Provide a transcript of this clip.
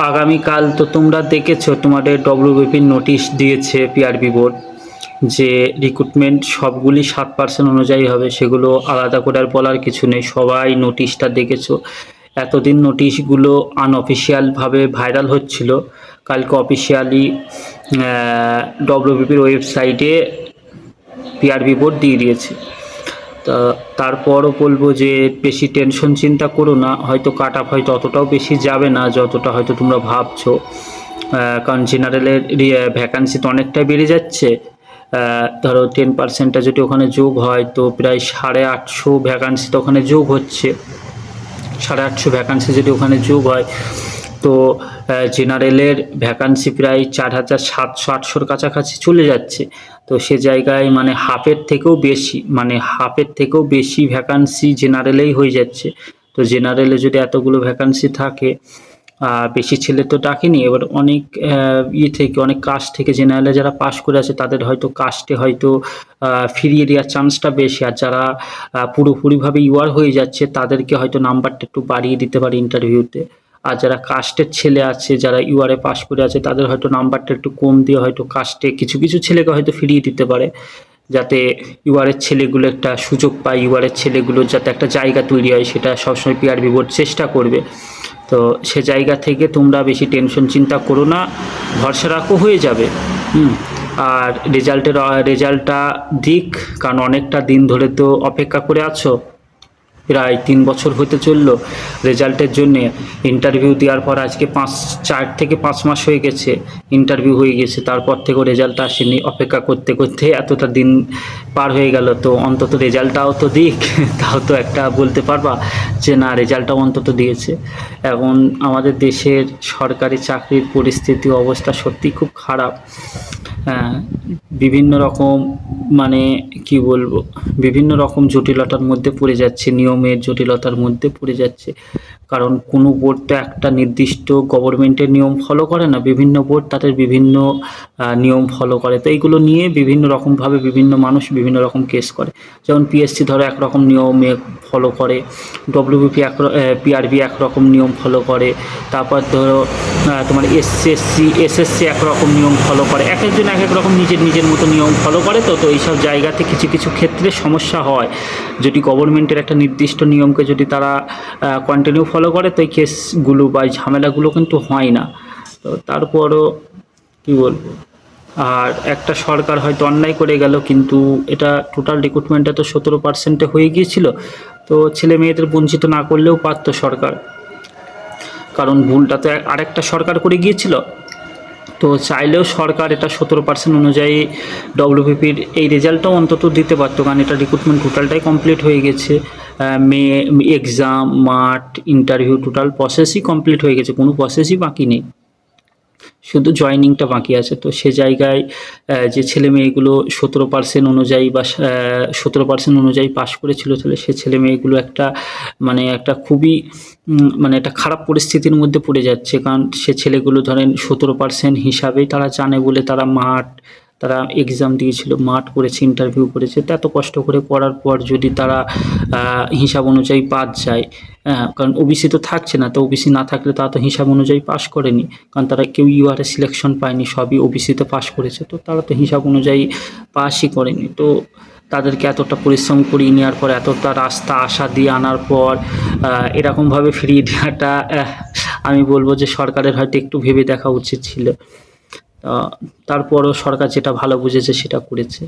আগামীকাল তো তোমরা দেখেছো, তোমাদের ডব্লিউবিপির নোটিশ দিয়েছে পিআরবি বোর্ড যে রিক্রুটমেন্ট সবগুলি 7% অনুযায়ী হবে, সেগুলো আলাদা করে আর বলার কিছু নেই। সবাই নোটিশটা দেখেছো। এতদিন নোটিশগুলো আনঅফিসিয়ালভাবে ভাইরাল হচ্ছিল, কালকে অফিসিয়ালি ডব্লিউবিপির ওয়েবসাইটে পিআরবি বোর্ড দিয়ে দিয়েছে। তা তারপরও বলবো যে বেশি টেনশন চিন্তা করো না, হয়তো কাট অফ হয়তো অতটাও বেশি যাবে না যতটা হয়তো তোমরা ভাবছো। কারণ জেনারেলের ভ্যাকান্সি তো অনেকটাই বেড়ে যাচ্ছে। ধরো 10%টা যদি ওখানে যোগ হয় তো প্রায় 850 ভ্যাকান্সি তো ওখানে যোগ হচ্ছে। 850 ভ্যাকান্সি যদি ওখানে যোগ হয় তো জেনারেলের ভ্যাকান্সি প্রায় 4700-800-র কাছাকাছি চলে যাচ্ছে। তো সে জায়গায় মানে হাফের থেকেও বেশি ভ্যাকান্সি জেনারেলেই হয়ে যাচ্ছে। তো জেনারেলে যদি এতগুলো ভ্যাকান্সি থাকে, বেশি ছেলে তো ডাকেনি, এবার অনেক অনেক কাস্ট থেকে জেনারেলে যারা পাশ করে আছে তাদের হয়তো কাস্টে হয়তো ফিরিয়ে দেওয়ার চান্সটা বেশি। আর যারা পুরোপুরিভাবে ইউআর হয়ে যাচ্ছে তাদেরকে হয়তো নাম্বারটা একটু বাড়িয়ে দিতে পারে ইন্টারভিউতে। আর যারা কাস্টের ছেলে আছে, যারা ইউআরে পাশ করে আছে, তাদের হয়তো নাম্বারটা একটু কম দিয়ে হয়তো কাস্টে কিছু কিছু ছেলেকে হয়তো ফিরিয়ে দিতে পারে, যাতে ইউআরের ছেলেগুলো একটা সুযোগ পায়, ইউআরের ছেলেগুলোর যাতে একটা জায়গা তৈরি হয়, সেটা সবসময় পিআরবি বোর্ড চেষ্টা করবে। তো সে জায়গা থেকে তোমরা বেশি টেনশন চিন্তা করো না, ভরসা রাখো, হয়ে যাবে। আর রেজাল্টটা দিক, কারণ অনেকটা দিন ধরে তো অপেক্ষা করে আছো, প্রায় 3 বছর হতে চললো রেজাল্টের জন্যে। ইন্টারভিউ দেওয়ার পর আজকে 4 থেকে 5 মাস হয়ে গেছে, ইন্টারভিউ হয়ে গেছে, তারপর থেকেও রেজাল্ট আসেনি। অপেক্ষা করতে করতে এতটা দিন পার হয়ে গেল, তো অন্তত রেজাল্টটাও তো দিক, তাও তো একটা বলতে পারবা যে না রেজাল্টটাও অন্তত দিয়েছে। এখন আমাদের দেশের সরকারি চাকরির পরিস্থিতি অবস্থা সত্যি খুব খারাপ। বিভিন্ন রকম মানে কি বলবো, বিভিন্ন রকম জটিলতার মধ্যে পড়ে যাচ্ছে, নিয়মের জটিলতার মধ্যে পড়ে যাচ্ছে। কারণ কোনো বোর্ড তো একটা নির্দিষ্ট গভর্নমেন্টের নিয়ম ফলো করে না, বিভিন্ন বোর্ড তাদের বিভিন্ন নিয়ম ফলো করে। তো এইগুলো নিয়ে বিভিন্ন রকমভাবে বিভিন্ন মানুষ বিভিন্ন রকম কেস করে। যেমন পিএসসি ধরো একরকম নিয়মে ফলো করে, ডব্লিউবিপি পিআরবি একরকম নিয়ম ফলো করে, তারপর ধরো তোমার এসএসসি একরকম নিয়ম ফলো করে, এক একজন এক এক রকম নিজের নিজের মতো নিয়ম ফলো করে। তো এইসব জায়গাতে কিছু কিছু ক্ষেত্রে সমস্যা হয়। যদি গভর্নমেন্টের একটা নির্দিষ্ট নিয়মকে যদি তারা কন্টিনিউ ফলো করে, তো এই কেসগুলো বা এই ঝামেলাগুলো কিন্তু হয় না। তো তারপরও কী বলবো, আর একটা সরকার হয়তো অন্যায় করে গেল, কিন্তু এটা টোটাল রিক্রুটমেন্টটা তো 17%-এ হয়ে গিয়েছিল। তো ছেলে মেয়েদের বঞ্চিত না করলেও পারতো সরকার, কারণ ভুলটা তো আরেকটা সরকার করে গিয়েছিল। তো চাইলেও সরকার এটা 17% অনুযায়ী ডব্লিউবিপির এই রেজাল্টটাও অন্তত দিতে পারতো, কারণ এটা রিক্রুটমেন্ট টোটালটাই কমপ্লিট হয়ে গেছে। এক্সাম, মাঠ, ইন্টারভিউ টোটাল প্রসেসই কমপ্লিট হয়ে গেছে, কোনো প্রসেসই বাকি নেই, শুধু জয়েনিংটা বাকি আছে। তো সে জায়গায় যে ছেলে মেয়েগুলো 17% অনুযায়ী বা 17% অনুযায়ী পাশ করেছিল, তাহলে সে ছেলে মেয়েগুলো একটা খুবই মানে একটা খারাপ পরিস্থিতির মধ্যে পড়ে যাচ্ছে। কারণ সে ছেলেগুলো ধরেন 17% হিসাবেই তারা জানে বলে তারা এক্সাম দিয়েছিল, মাঠ করেছে, ইন্টারভিউ করেছে। তো এত কষ্ট করে পড়ার পর যদি তারা হিসাব অনুযায়ী পাস যায়, কারণ ওবিসি তো থাকছে না, তো ওবিসি না থাকলে তারা তো হিসাব অনুযায়ী পাস করেনি, কারণ তারা কেউ ইউআরএ সিলেকশন পায়নি, সবই ওবিসিতে পাস করেছে। তো তারা তো হিসাব অনুযায়ী পাসই করেনি। তো তাদেরকে এতটা পরিশ্রম করিয়ে নেওয়ার পর, এতটা রাস্তা আশা দিয়ে আনার পর এরকমভাবে ফিরিয়ে দেওয়াটা, আমি বলবো যে সরকারের হয়তো একটু ভেবে দেখা উচিত ছিল। তারপরও সরকার যেটা ভালো বুঝেছে সেটা করেছে।